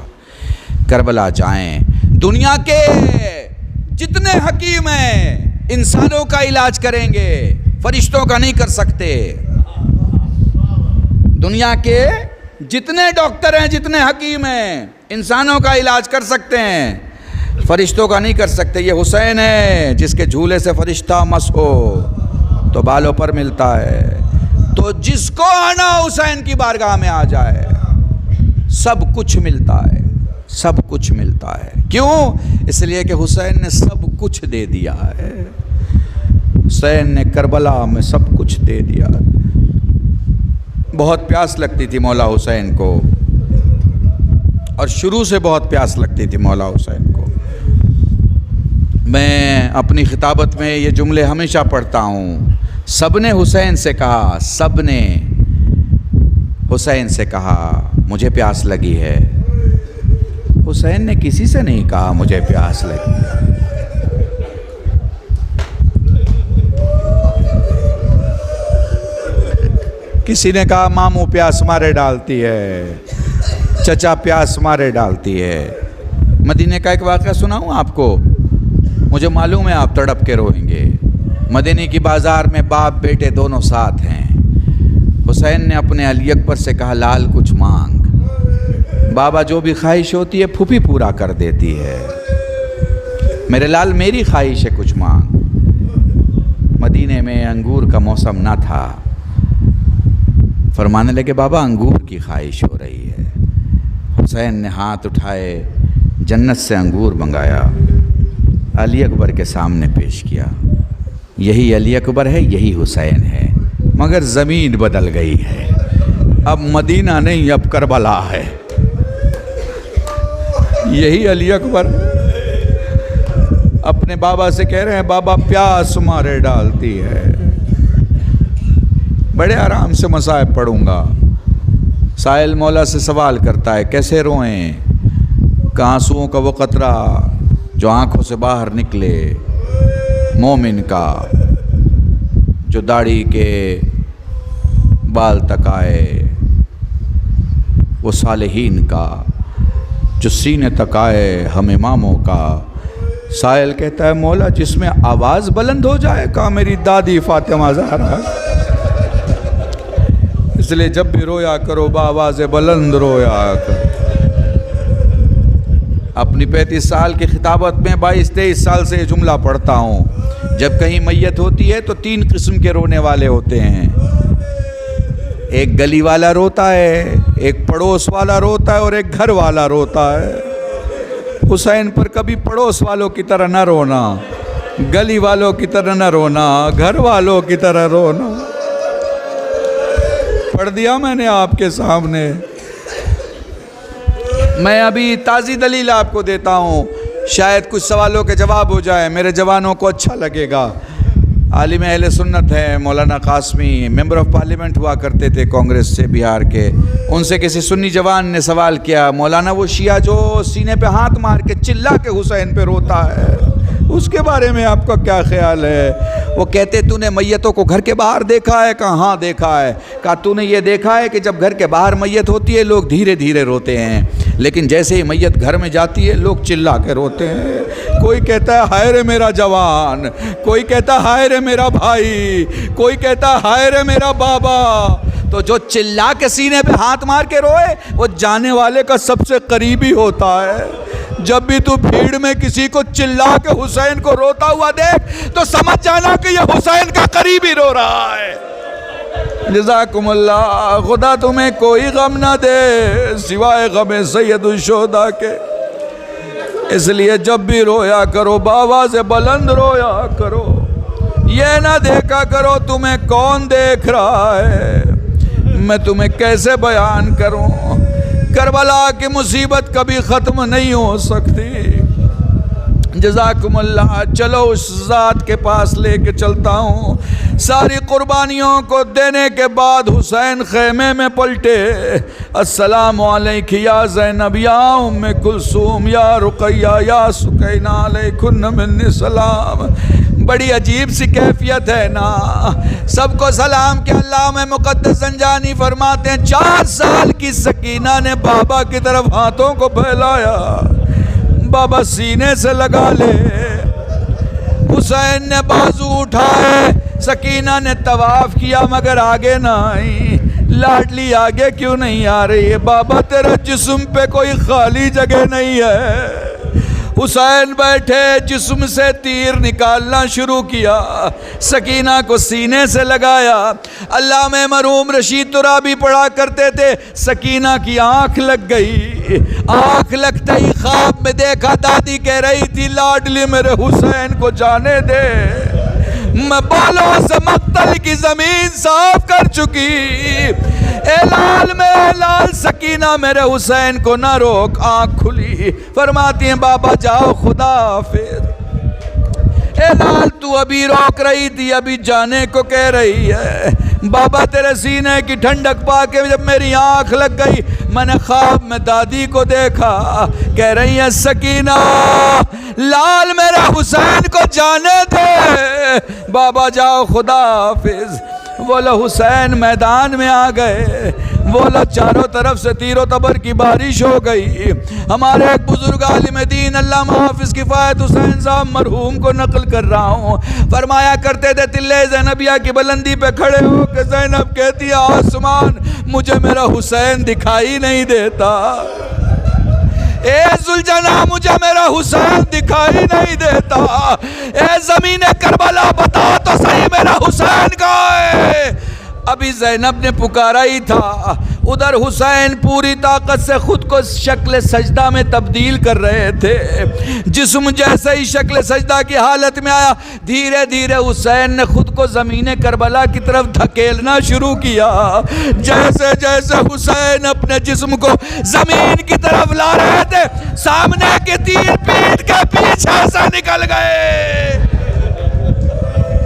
کربلا جائیں, دنیا کے جتنے حکیم ہیں انسانوں کا علاج کریں گے, فرشتوں کا نہیں کر سکتے. دنیا کے جتنے ڈاکٹر ہیں, جتنے حکیم ہیں, انسانوں کا علاج کر سکتے ہیں, فرشتوں کا نہیں کر سکتے. یہ حسین ہے جس کے جھولے سے فرشتہ مس ہو تو بالوں پر ملتا ہے. تو جس کو آنا حسین کی بارگاہ میں آ جائے سب کچھ ملتا ہے, سب کچھ ملتا ہے. کیوں؟ اس لیے کہ حسین نے سب کچھ دے دیا ہے. حسین نے کربلا میں سب کچھ دے دیا. بہت پیاس لگتی تھی مولا حسین کو, اور شروع سے بہت پیاس لگتی تھی مولا حسین کو. میں اپنی خطابت میں یہ جملے ہمیشہ پڑھتا ہوں. سب نے حسین سے کہا, سب نے حسین سے کہا مجھے پیاس لگی ہے. حسین نے کسی سے نہیں کہا مجھے پیاس لگی ہے۔ کسی نے کہا ماموں پیاس مارے ڈالتی ہے، چچا پیاس مارے ڈالتی ہے۔ مدینے کا ایک واقعہ سناؤں آپ کو، مجھے معلوم ہے آپ تڑپ کے روئیں گے۔ مدینے کی بازار میں باپ بیٹے دونوں ساتھ ہیں۔ حسین نے اپنے علی اکبر سے کہا لال کچھ مانگ۔ بابا جو بھی خواہش ہوتی ہے پھوپھی پورا کر دیتی ہے، میرے لال میری خواہش ہے کچھ مانگ۔ مدینے میں انگور کا موسم نہ تھا، فرمانے لگے بابا انگور کی خواہش ہو رہی ہے۔ حسین نے ہاتھ اٹھائے، جنت سے انگور منگایا، علی اکبر کے سامنے پیش کیا۔ یہی علی اکبر ہے، یہی حسین ہے، مگر زمین بدل گئی ہے، اب مدینہ نہیں اب کربلا ہے۔ یہی علی اکبر اپنے بابا سے کہہ رہے ہیں بابا پیاس مارے ڈالتی ہے۔ بڑے آرام سے مصائب پڑھوں گا۔ سائل مولا سے سوال کرتا ہے کیسے روئیں؟ کہ آنسوؤں کا وہ قطرہ جو آنکھوں سے باہر نکلے، مومن کا جو داڑھی کے بال تک آئے، وہ صالحین کا جو سینے تک آئے، ہم اماموں کا۔ سائل کہتا ہے مولا جس میں آواز بلند ہو جائے، کہا میری دادی فاطمہ زہرا۔ اس لیے جب بھی رویا کرو بآواز بلند رویا کرو۔ اپنی 35 سال کی خطابت میں 22-23 سال سے یہ جملہ پڑھتا ہوں، جب کہیں میت ہوتی ہے تو 3 قسم کے رونے والے ہوتے ہیں۔ ایک گلی والا روتا ہے، ایک پڑوس والا روتا ہے، اور ایک گھر والا روتا ہے۔ حسین پر کبھی پڑوس والوں کی طرح نہ رونا، گلی والوں کی طرح نہ رونا، گھر والوں کی طرح رونا۔ پڑھ دیا میں نے آپ کے سامنے۔ میں ابھی تازی دلیل آپ کو دیتا ہوں، شاید کچھ سوالوں کے جواب ہو جائے، میرے جوانوں کو اچھا لگے گا۔ عالم اہل سنت ہے مولانا قاسمی، ممبر آف پارلیمنٹ ہوا کرتے تھے کانگریس سے بہار کے۔ ان سے کسی سنی جوان نے سوال کیا مولانا وہ شیعہ جو سینے پہ ہاتھ مار کے چلا کے حسین پہ روتا ہے، اس کے بارے میں آپ کا کیا خیال ہے؟ وہ کہتے تو نے میتوں کو گھر کے باہر دیکھا ہے؟ کہا ہاں دیکھا ہے۔ کہا تو نے یہ دیکھا ہے کہ جب گھر کے باہر میت ہوتی ہے لوگ دھیرے دھیرے روتے ہیں، لیکن جیسے ہی میت گھر میں جاتی ہے لوگ چلا کے روتے ہیں؟ کوئی کہتا ہے ہائے رے میرا جوان، کوئی کہتا ہے ہائے رے میرا بھائی، کوئی کہتا ہے ہائے رے میرا بابا۔ تو جو چلا کے سینے پہ ہاتھ مار کے روئے وہ جانے والے کا سب سے قریبی ہوتا ہے۔ جب بھی تو بھیڑ میں کسی کو چلا کے حسین کو روتا ہوا دیکھ تو سمجھ جانا کہ یہ حسین کا قریبی رو رہا ہے۔ جزاکم اللہ، خدا تمہیں کوئی غم نہ دے سوائے غم سید الشہداء کے۔ اس لیے جب بھی رویا کرو بآواز بلند رویا کرو، یہ نہ دیکھا کرو تمہیں کون دیکھ رہا ہے۔ میں تمہیں کیسے بیان کروں، کربلا کی مصیبت کبھی ختم نہیں ہو سکتی۔ جزاکم اللہ، چلو اس ذات کے پاس لے کے چلتا ہوں۔ ساری قربانیوں کو دینے کے بعد حسین خیمے میں پلٹے، السلام علیک یا زینب یا ام کلثوم یا رقیہ یا سکینہ علیکن منی سلام۔ بڑی عجیب سی کیفیت ہے نا، سب کو سلام کے علامہ مقدس زنجانی فرماتے ہیں 4 سال کی سکینہ نے بابا کی طرف ہاتھوں کو پھیلایا، بابا سینے سے لگا لے۔ حسین نے بازو اٹھائے، سکینہ نے طواف کیا مگر آگے نہ آئی۔ لاڈلی آگے کیوں نہیں آ رہی ہے؟ بابا تیرا جسم پہ کوئی خالی جگہ نہیں ہے۔ حسین بیٹھے، جسم سے تیر نکالنا شروع کیا، سکینہ کو سینے سے لگایا۔ علامہ مرحوم رشید ترابی پڑھا کرتے تھے، سکینہ کی آنکھ لگ گئی۔ آنکھ لگتے ہی خواب میں دیکھا دادی کہہ رہی تھی لاڈلی میرے حسین کو جانے دے، میں بالوں سے مقتل کی زمین صاف کر چکی۔ اے لال میرے لال، سکینہ میرے حسین کو نہ روک۔ آنکھ کھلی، فرماتی ہیں بابا جاؤ خدا حافظ۔ اے لال تو ابھی روک رہی تھی، ابھی جانے کو کہہ رہی ہے۔ بابا تیرے سینے کی ٹھنڈک پا کے جب میری آنکھ لگ گئی، میں نے خواب میں دادی کو دیکھا، کہہ رہی ہیں سکینہ لال میرا حسین کو جانے دے، بابا جاؤ خدا حافظ۔ وہ لو حسین میدان میں آ گئے، وہ لو چاروں طرف سے تیر و تبر کی بارش ہو گئی۔ ہمارے ایک بزرگ عالم دین علامہ حافظ کفایت حسین صاحب مرحوم کو نقل کر رہا ہوں، فرمایا کرتے تھے تلے زینبیہ کی بلندی پہ کھڑے ہو کہ زینب کہتی ہے آسمان مجھے میرا حسین دکھائی نہیں دیتا، اے ذوالجناح مجھے میرا حسین دکھائی نہیں دیتا، اے زمین کربلا بتا تو صحیح میرا حسین کہاں ہے؟ ابھی زینب نے پکارا ہی تھا، ادھر حسین پوری طاقت سے خود کو شکل سجدہ میں تبدیل کر رہے تھے۔ جسم جیسے ہی شکل سجدہ کی حالت میں آیا، دھیرے دھیرے حسین نے خود کو زمین کربلا کی طرف دھکیلنا شروع کیا۔ جیسے جیسے حسین اپنے جسم کو زمین کی طرف لا رہے تھے، سامنے کے تیر پیٹھ کے پیچھے سے نکل گئے۔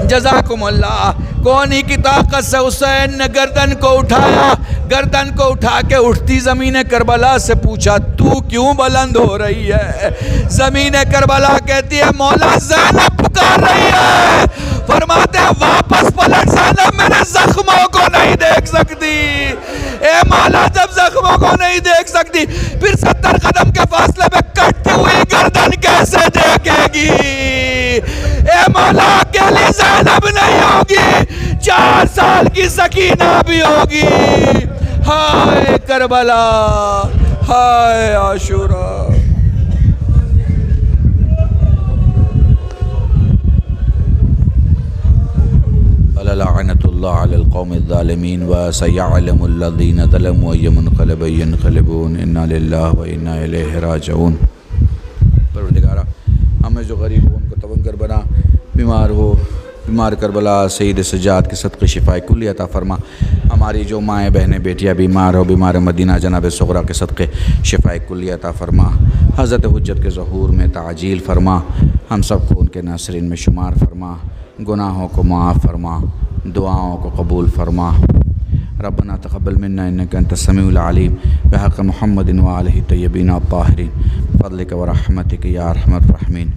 جزاکم اللہ۔ کونی کی طاقت سے حسین نے گردن کو اٹھایا، گردن کو اٹھا کے اٹھتی زمین کربلا سے پوچھا تو کیوں بلند ہو رہی ہے؟ زمین کربلا کہتی ہے مولا زینب پکار رہی ہے۔ فرماتے ہیں واپس پلٹ زینب میرے زخموں کو نہیں دیکھ سکتی۔ اے مولا جب زخموں کو نہیں دیکھ سکتی پھر 70 قدم کے فاصلے میں کٹتی ہوئی گردن کیسے دیکھے گی؟ اے مولا اکیلی زینب نہیں ہوگی، 4 سال کی سکینہ بھی ہوگی۔ ہائے کربلا، ہائے عاشورہ۔ لعنت اللہ علی القوم الظالمین وسیعلم الذین ظلموا ای منقلب ینقلبون انا للہ و انا الیہ راجعون۔ پروردگارہ ہمیں جو غریب ہو ان کو توانگر بنا، بیمار کربلا سید سجاد کے صدقے شفاء کلی عطا فرما، ہماری جو مائیں بہنیں بیٹیاں بیمار ہو، بیمار مدینہ جناب صغرا کے صدقے شفاء کلی عطا فرما، حضرت حجت کے ظہور میں تعجیل فرما، ہم سب کو ان کے ناصرین میں شمار فرما، گناہوں کو معاف فرما، دعاؤں کو قبول فرما۔ ربنا تقبل منا انك انت السميع العليم بحق محمد وآلہ الطیبین الطاہرین فضلک و رحمتک یا ارحم الراحمین۔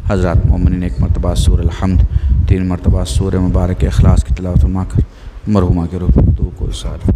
حضرات مومنین ایک مرتبہ سورہ الحمد، 3 مرتبہ سورہ مبارک اخلاص کی تلاوت فرما کر مرحومہ کے روح کو ارسال۔